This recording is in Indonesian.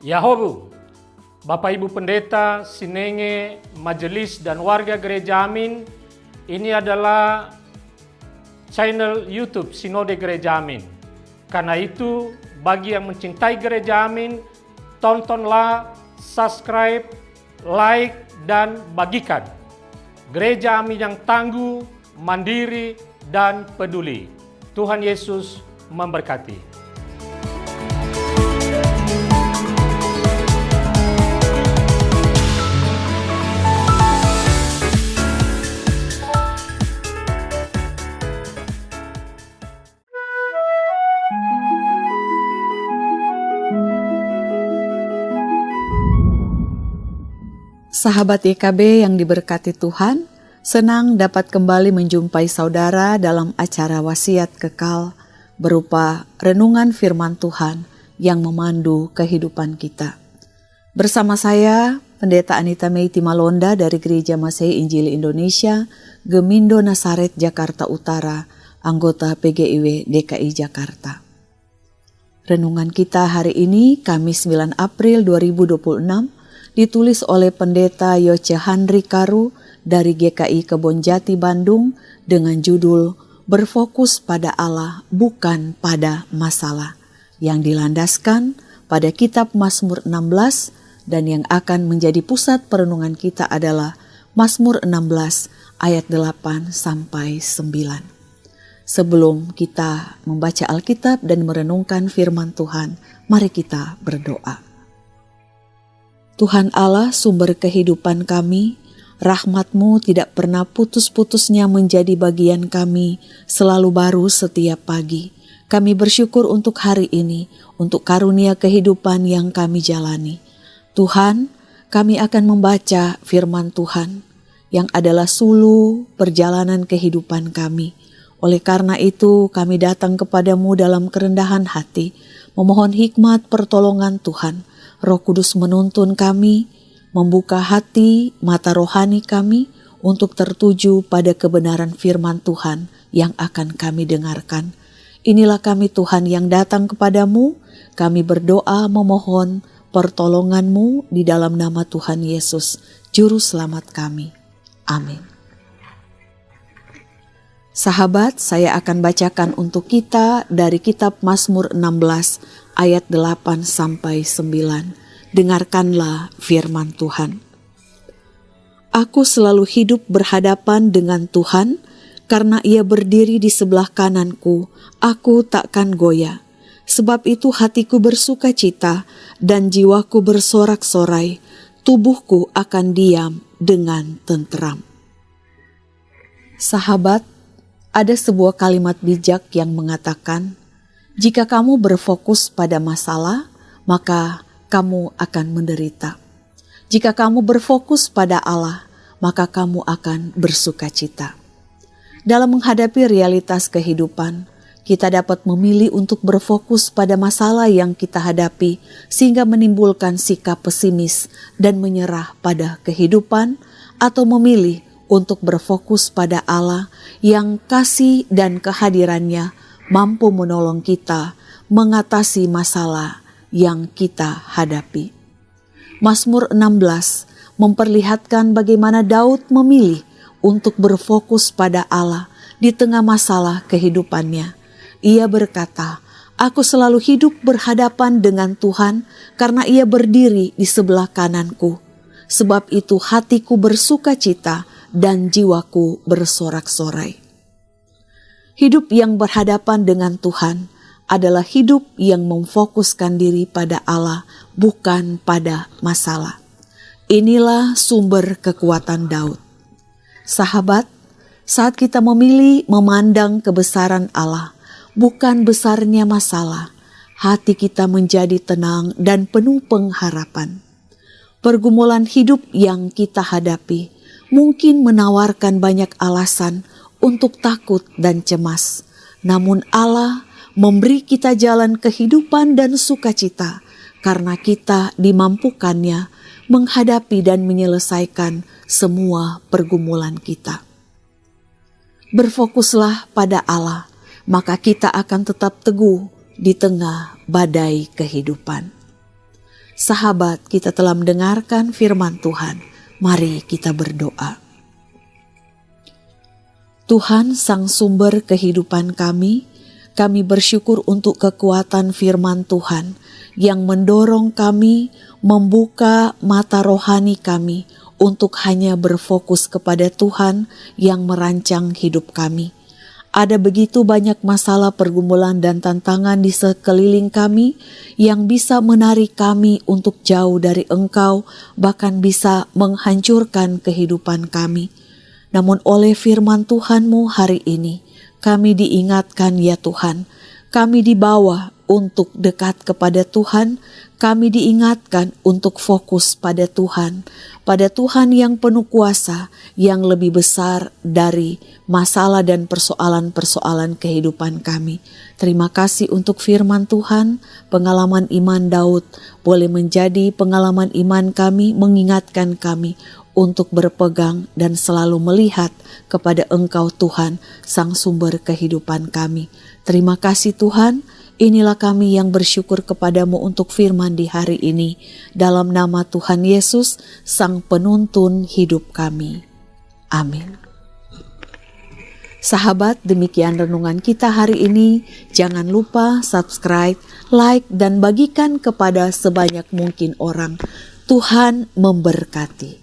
Yahobu, Bapak Ibu Pendeta, Sinenge, Majelis dan warga Gereja Amin, ini adalah channel YouTube Sinode Gereja Amin. Karena itu, bagi yang mencintai Gereja Amin, tontonlah, subscribe, like, dan bagikan. Gereja Amin yang tangguh, mandiri, dan peduli. Tuhan Yesus memberkati. Sahabat YKB yang diberkati Tuhan, senang dapat kembali menjumpai saudara dalam acara wasiat kekal berupa renungan firman Tuhan yang memandu kehidupan kita. Bersama saya, Pendeta Anita Meiti Malonda dari Gereja Masehi Injili Indonesia, Gemindo Nasaret Jakarta Utara, anggota PGIW DKI Jakarta. Renungan kita hari ini, Kamis 9 April 2026, ditulis oleh Pendeta Yoce Handri Karu dari GKI Kebonjati Bandung dengan judul Berfokus pada Allah bukan pada masalah, yang dilandaskan pada kitab Mazmur 16 dan yang akan menjadi pusat perenungan kita adalah Mazmur 16 ayat 8 sampai 9. Sebelum kita membaca Alkitab dan merenungkan firman Tuhan, mari kita berdoa. Tuhan Allah, sumber kehidupan kami, rahmat-Mu tidak pernah putus-putusnya menjadi bagian kami, selalu baru setiap pagi. Kami bersyukur untuk hari ini, untuk karunia kehidupan yang kami jalani. Tuhan, kami akan membaca firman Tuhan, yang adalah sulu perjalanan kehidupan kami. Oleh karena itu, kami datang kepadamu dalam kerendahan hati, memohon hikmat pertolongan Tuhan. Roh Kudus menuntun kami, membuka hati, mata rohani kami untuk tertuju pada kebenaran firman Tuhan yang akan kami dengarkan. Inilah kami Tuhan yang datang kepadamu, kami berdoa memohon pertolongan-Mu di dalam nama Tuhan Yesus, Juru Selamat kami. Amin. Sahabat, saya akan bacakan untuk kita dari kitab Mazmur 16 ayat 8 sampai 9. Dengarkanlah firman Tuhan. Aku selalu hidup berhadapan dengan Tuhan, karena Ia berdiri di sebelah kananku, aku takkan goyah. Sebab itu hatiku bersuka cita dan jiwaku bersorak-sorai, tubuhku akan diam dengan tenteram. Sahabat, ada sebuah kalimat bijak yang mengatakan, jika kamu berfokus pada masalah, maka kamu akan menderita. Jika kamu berfokus pada Allah, maka kamu akan bersuka cita. Dalam menghadapi realitas kehidupan, kita dapat memilih untuk berfokus pada masalah yang kita hadapi, sehingga menimbulkan sikap pesimis dan menyerah pada kehidupan, atau memilih untuk berfokus pada Allah yang kasih dan kehadirannya mampu menolong kita mengatasi masalah yang kita hadapi. Mazmur 16 memperlihatkan bagaimana Daud memilih untuk berfokus pada Allah di tengah masalah kehidupannya. Ia berkata, aku selalu hidup berhadapan dengan Tuhan karena Ia berdiri di sebelah kananku. Sebab itu hatiku bersuka cita dan jiwaku bersorak-sorai. Hidup yang berhadapan dengan Tuhan adalah hidup yang memfokuskan diri pada Allah, bukan pada masalah. Inilah sumber kekuatan Daud. Sahabat, saat kita memilih memandang kebesaran Allah, bukan besarnya masalah, hati kita menjadi tenang dan penuh pengharapan. Pergumulan hidup yang kita hadapi mungkin menawarkan banyak alasan untuk takut dan cemas. Namun Allah memberi kita jalan kehidupan dan sukacita karena kita dimampukannya menghadapi dan menyelesaikan semua pergumulan kita. Berfokuslah pada Allah, maka kita akan tetap teguh di tengah badai kehidupan. Sahabat, kita telah mendengarkan firman Tuhan. Mari kita berdoa. Tuhan, Sang Sumber kehidupan kami bersyukur untuk kekuatan firman Tuhan yang mendorong kami membuka mata rohani kami untuk hanya berfokus kepada Tuhan yang merancang hidup kami. Ada begitu banyak masalah, pergumulan, dan tantangan di sekeliling kami yang bisa menarik kami untuk jauh dari Engkau, bahkan bisa menghancurkan kehidupan kami. Namun oleh firman Tuhan-Mu hari ini, kami diingatkan ya Tuhan, kami dibawa untuk dekat kepada Tuhan, kami diingatkan untuk fokus pada Tuhan yang penuh kuasa, yang lebih besar dari masalah dan persoalan-persoalan kehidupan kami. Terima kasih untuk firman Tuhan. Pengalaman iman Daud boleh menjadi pengalaman iman kami, mengingatkan kami untuk berpegang dan selalu melihat kepada Engkau Tuhan, Sang Sumber kehidupan kami. Terima kasih Tuhan. Inilah kami yang bersyukur kepadamu untuk firman di hari ini. Dalam nama Tuhan Yesus, Sang Penuntun hidup kami. Amin. Sahabat, demikian renungan kita hari ini. Jangan lupa subscribe, like, dan bagikan kepada sebanyak mungkin orang. Tuhan memberkati.